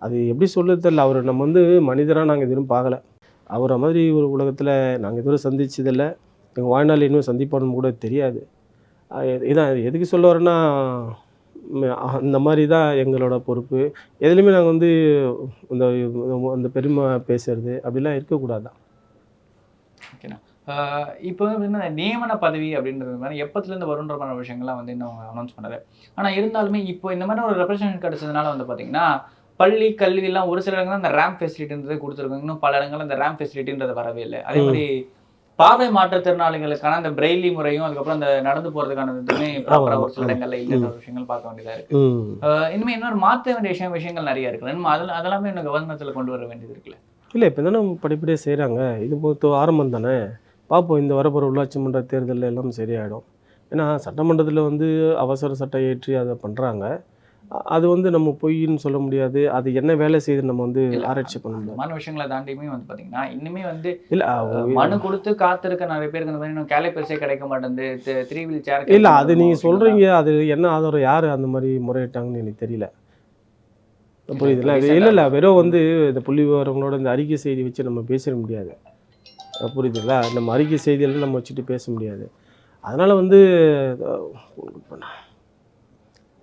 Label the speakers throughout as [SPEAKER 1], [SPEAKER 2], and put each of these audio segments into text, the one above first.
[SPEAKER 1] அது எப்படி சொல்ல தெரியல. அவர் நம்ம வந்து மனிதராக நாங்கள் எதுவும் பார்க்கல. அவரை மாதிரி ஒரு உலகத்தில் நாங்கள் இதுவரை சந்திச்சதில்லை. எங்கள் வாழ்நாள் இன்னும் சந்திப்போன்னு கூட தெரியாது. இதான் எதுக்கு சொல்ல வரேன்னா, இந்த மாதிரி தான் எங்களோட பொறுப்பு. எதுலேயுமே நாங்கள் வந்து இந்த அந்த பெருமை பேசுறது அப்படிலாம் இருக்கக்கூடாது.
[SPEAKER 2] ஓகேண்ணா. இப்போ வந்து இந்த நியமன பதவி அப்படின்றது மாதிரி எப்பத்துலேருந்து வருன்ற மாதிரி விஷயங்கள்லாம் வந்து இன்னும் அனௌன்ஸ் பண்ணல. ஆனா இருந்தாலுமே இப்போ இந்த மாதிரி ஒரு ரெப்ரசன்டேஷன் கிடைச்சதுனால வந்து பார்த்தீங்கன்னா, பள்ளி, கல்விலாம் ஒரு சில இடங்கள்ல அந்த ரேம்ப் ஃபெசிலிட்டின்றது குடுத்துருக்காங்க. இன்னும் பல இடங்கள்ல இந்த ரேம்ப் ஃபெசிலிட்டின்றது வரவே இல்ல. அதே
[SPEAKER 1] ம்.
[SPEAKER 2] மாரி பார்வை மாற்றுத்திறனாளிகளுக்கான அந்த பிரெய்லி முறையும், அதுக்கப்புறம் அந்த நடந்து போறதுக்கான இதுவுமே ப்ராப்பரா
[SPEAKER 1] ஆமாம்.
[SPEAKER 2] ஒரு சில
[SPEAKER 1] ஆமாம்.
[SPEAKER 2] இடங்கள்ல இல்லன்ற
[SPEAKER 1] ம்.
[SPEAKER 2] ஒரு விஷயங்கள் பார்க்க வேண்டியதா இருக்கு.
[SPEAKER 1] ம்.
[SPEAKER 2] இனிமே இன்னொரு மாத்த வேண்டிய விஷயங்கள் நெறைய இருக்குல்ல. இன்னும் அதெல்லாமே இன்னும் கவர்னத்துல கொண்டு வர வேண்டியது இருக்குல்ல.
[SPEAKER 1] இல்லை இப்போ தானே படிப்படியாக செய்கிறாங்க. இது ஆரம்பம் தானே. பார்ப்போம் இந்த வரப்போகிற உள்ளாட்சி மன்ற தேர்தலில் எல்லாம் சரியாயிடும். ஏன்னா சட்டமன்றத்தில் வந்து அவசர சட்டம் இயற்றி அதை பண்ணுறாங்க. அது வந்து நம்ம பொய்ன்னு சொல்ல முடியாது. அது என்ன வேலை செய்யுதுன்னு நம்ம வந்து
[SPEAKER 2] இல்ல
[SPEAKER 1] ஆராய்ச்சி பண்ண
[SPEAKER 2] அந்த
[SPEAKER 1] முடியாது.
[SPEAKER 2] மாரி விஷயங்கள தாண்டியுமே வந்து பார்த்தீங்கன்னா, இன்னுமே வந்து
[SPEAKER 1] இல்லை
[SPEAKER 2] மனு குடுத்து காத்திருக்க நெறைய பேருக்கு இந்த மாரி இன்னும் கேலிப்பர்ஸே கிடைக்க மாட்டேன்து. 3 வீல் சேர்
[SPEAKER 1] இல்லை
[SPEAKER 2] கிடைக்க
[SPEAKER 1] அது
[SPEAKER 2] மாட்டேங்குது
[SPEAKER 1] நீங்கள்
[SPEAKER 2] விஷயங்கள்லாம்.
[SPEAKER 1] சொல்கிறீங்க. அது என்ன ஆதாரம் யார் அந்த மாதிரி முறையிட்டாங்கன்னு எனக்கு தெரியல.
[SPEAKER 2] இல்ல இப்போ
[SPEAKER 1] புரியுதுல்ல. அது இல்லை
[SPEAKER 2] ரீசென்ட்டா
[SPEAKER 1] இல்லை வெறும்
[SPEAKER 2] ம்.
[SPEAKER 1] வந்து இந்த புள்ளி விவரங்களோட இந்த அறிக்கை செய்தி வச்சு நம்ம பேசிட முடியாது. புரியுதுங்களா? நம்ம அறிக்கை செய்தியெல்லாம் நம்ம வச்சுட்டு பேச முடியாது. அதனால் வந்து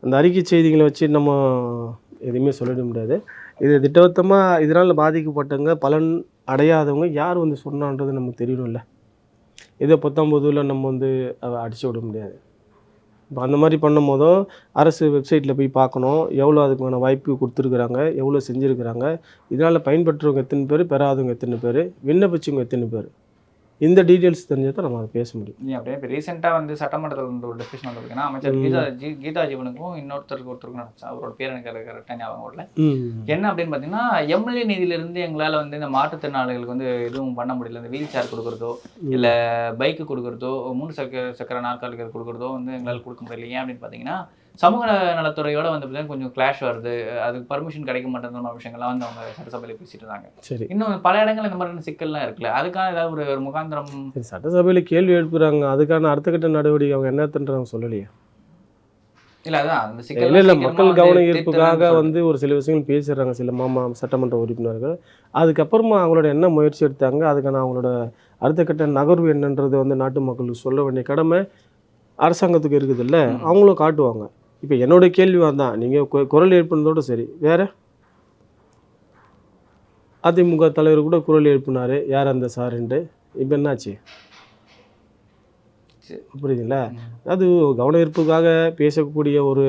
[SPEAKER 1] அந்த அறிக்கை செய்திகளை வச்சு நம்ம எதுவுமே சொல்லிட முடியாது. இது திட்டவட்டமா இதனால் பாதிக்கப்பட்டவங்க, பலன் அடையாதவங்க யார் வந்து சொன்னான்றது நமக்கு தெரியணும்ல. ஏதோ 19ல நம்ம வந்து அடிச்சு விட முடியாது. இப்போ அந்த மாதிரி பண்ணும்போதும் அரசு வெப்சைட்டில் போய் பார்க்கணும். எவ்வளோ அதுக்கான வாய்ப்பு குடுத்துருக்குறாங்க, எவ்வளோ செஞ்சுருக்கிறாங்க, இதனால் பயன்பெற்றவங்க எத்தனை பேர், பெறாதவங்க எத்தனை பேர், விண்ணப்பிச்சவங்க எத்தனை பேர், இந்த டீட்டெயில்ஸ் தெரிஞ்சா தான் நம்ம அதை பேச முடியும்.
[SPEAKER 2] நீ அப்படியே இப்ப ரீசென்ட்டா வந்து சட்டமன்றத்துல வந்து ஒரு டிஸ்கஷன் வந்திருக்குன்னா, அமைச்சர்
[SPEAKER 1] ம்.
[SPEAKER 2] கீதா ஜீவனுக்கும் ஒருத்தருக்கும் நடந்துச்சு. அவரோட பேர் எனக்கு கரெக்ட்டா ஞாபகம் வரல.
[SPEAKER 1] ம்.
[SPEAKER 2] என்ன அப்படின்னு பார்த்தீங்கன்னா, எம்எல்ஏ நிதியிலிருந்து எங்களால வந்து இந்த மாற்றுத்திறனாளிகளுக்கு வந்து எதுவும் பண்ண முடியல. இந்த வீல் சேர் குடுக்குறதோ, இல்ல
[SPEAKER 1] ம்.
[SPEAKER 2] பைக் குடுக்குறதோ, 3 சக்கர நாற்காலிகள் குடுக்குறதோ வந்து எங்களால குடுக்க முடியல. ஏன் அப்படின்னு பார்த்தீங்கன்னா, சமூக நலத்துறையோட வந்து பார்த்தீங்கன்னா கொஞ்சம் கிளாஷ் வருது. அதுக்கு பர்மிஷன் கிடைக்க மாட்டேங்குற மாதிரி விஷயங்கள்லாம் வந்து அவங்க சட்டசபையில பேசிட்டு இருந்தாங்க.
[SPEAKER 1] சரி.
[SPEAKER 2] இன்னும் பல இடங்கள்ல இந்த மாதிரியான சிக்கல்லாம் இருக்குல்ல. அதுக்கான ஏதாவது ஒரு ஒரு முகாந்திரம்
[SPEAKER 1] சரி சட்டசபையில கேள்வி எழுப்புறாங்க. அதுக்கான அடுத்த கட்ட நடவடிக்கை அவங்க என்னத்துன்றவங்க சொல்லலையே.
[SPEAKER 2] இல்ல அதான் அந்த
[SPEAKER 1] இல்ல,
[SPEAKER 2] சிக்கல்லாம்
[SPEAKER 1] இல்ல.
[SPEAKER 2] சீக்கிரமா
[SPEAKER 1] மக்கள்
[SPEAKER 2] வந்து
[SPEAKER 1] கவன ஈர்ப்புக்காக
[SPEAKER 2] தீர்த்துறேன்னு சொல்லிட்டு.
[SPEAKER 1] வந்து ஒரு சில விஷயங்கள் பேசிடுறாங்க சில சட்டமன்ற உறுப்பினர்கள். அதுக்கப்புறமா அவங்களோட என்ன முயற்சி எடுத்தாங்க, அதுக்கான அவங்களோட அடுத்த கட்ட நகர்வு என்னன்றது வந்து நாட்டு மக்களுக்கு சொல்ல வேண்டிய கடமை அரசாங்கத்துக்கு இருக்குதுல்ல.
[SPEAKER 2] ம்.
[SPEAKER 1] அவங்களும் காட்டுவாங்க. இப்ப என்னோட கேள்வி அதான். நீங்க குரல் எழுப்புனதோட சரி. வேற அதிமுக தலைவர் கூட குரல் எழுப்பினாரு. யார் அந்த சாருன்ட்டு. இப்ப என்னாச்சு?
[SPEAKER 2] சரி.
[SPEAKER 1] புரியுதுங்களா?
[SPEAKER 2] ம்.
[SPEAKER 1] அது கவன ஈர்ப்புக்காக பேசக்கூடிய ஒரு